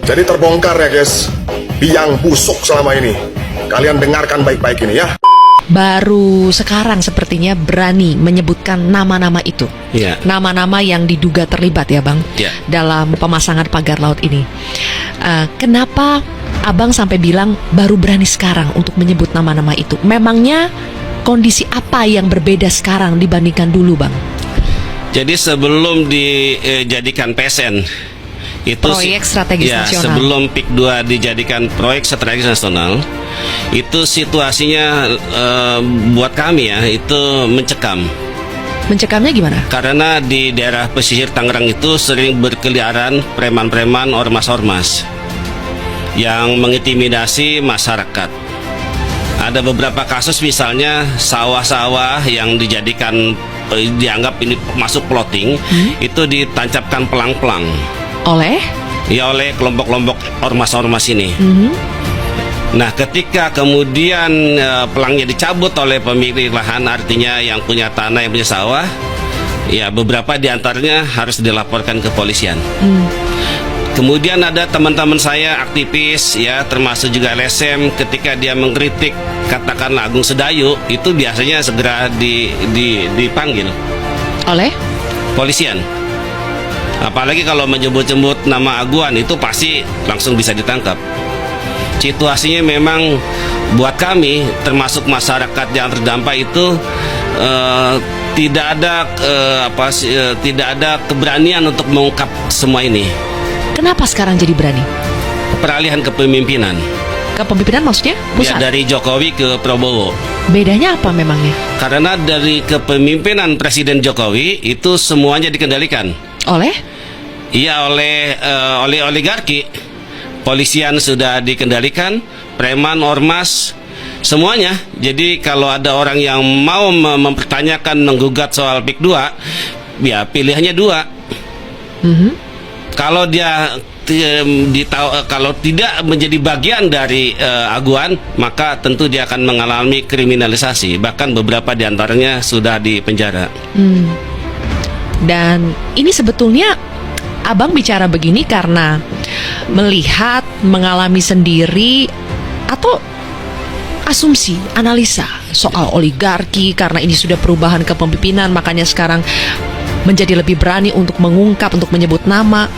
Jadi terbongkar ya guys, biang busuk selama ini. Kalian dengarkan baik-baik ini ya. Baru sekarang sepertinya berani menyebutkan nama-nama itu. Iya. Nama-nama yang diduga terlibat ya Bang, Iya. dalam pemasangan pagar laut ini. Kenapa Abang sampai bilang baru berani sekarang untuk menyebut nama-nama itu? Memangnya kondisi apa yang berbeda sekarang dibandingkan dulu Bang? Jadi sebelum dijadikan PSN itu Proyek strategis nasional. Sebelum PIK 2 dijadikan proyek strategis nasional, itu situasinya buat kami ya itu mencekam. Mencekamnya gimana? Karena di daerah pesisir Tangerang itu sering berkeliaran preman-preman, ormas-ormas yang mengintimidasi masyarakat. Ada beberapa kasus misalnya sawah-sawah yang dianggap ini masuk plotting, itu ditancapkan pelang-pelang. Oleh? Ya oleh kelompok-kelompok ormas-ormas ini. Nah ketika kemudian pelangnya dicabut oleh pemilik lahan, artinya yang punya tanah, yang punya sawah, ya beberapa diantaranya harus dilaporkan ke polisian. Kemudian ada teman-teman saya aktivis ya, termasuk juga LSM, ketika dia mengkritik katakanlah Agung Sedayu, itu biasanya segera dipanggil Oleh? polisian. Apalagi kalau menyebut-nyebut nama Aguan, itu pasti langsung bisa ditangkap. Situasinya memang buat kami, termasuk masyarakat yang terdampak itu tidak ada keberanian untuk mengungkap semua ini. Kenapa sekarang jadi berani? Peralihan kepemimpinan. Kepemimpinan maksudnya? Ya, Pusat? dari Jokowi ke Prabowo. Bedanya apa memangnya? Karena dari kepemimpinan Presiden Jokowi itu semuanya dikendalikan. Oleh? Iya, oleh oligarki. Polisian sudah dikendalikan, preman, ormas, semuanya. Jadi kalau ada orang yang mau mempertanyakan, menggugat soal PIK 2, ya pilihannya dua. Kalau dia kalau tidak menjadi bagian dari Aguan, maka tentu dia akan mengalami kriminalisasi. Bahkan beberapa diantaranya sudah dipenjara. Dan ini sebetulnya Abang bicara begini karena melihat, mengalami sendiri, atau asumsi, analisa soal oligarki, karena ini sudah perubahan kepemimpinan, makanya sekarang menjadi lebih berani untuk mengungkap, untuk menyebut nama.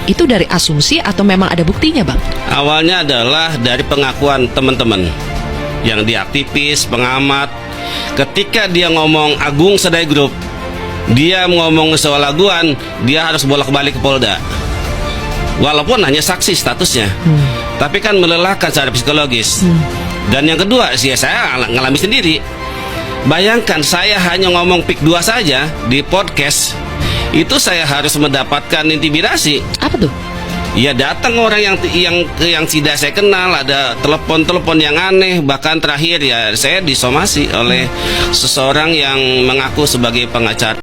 Itu dari asumsi atau memang ada buktinya Bang? Awalnya adalah dari pengakuan teman-teman yang diaktivis, pengamat. Ketika dia ngomong Agung Sedayu Group, dia ngomong soal Aguan, dia harus bolak-balik ke Polda. Walaupun hanya saksi statusnya, tapi kan melelahkan secara psikologis. Dan yang kedua, saya ngalami sendiri. Bayangkan saya hanya ngomong PIK 2 saja di podcast, itu saya harus mendapatkan intimidasi. Apa tuh? Ya datang orang yang tidak saya kenal, ada telepon yang aneh, bahkan terakhir ya saya disomasi oleh seseorang yang mengaku sebagai pengacara.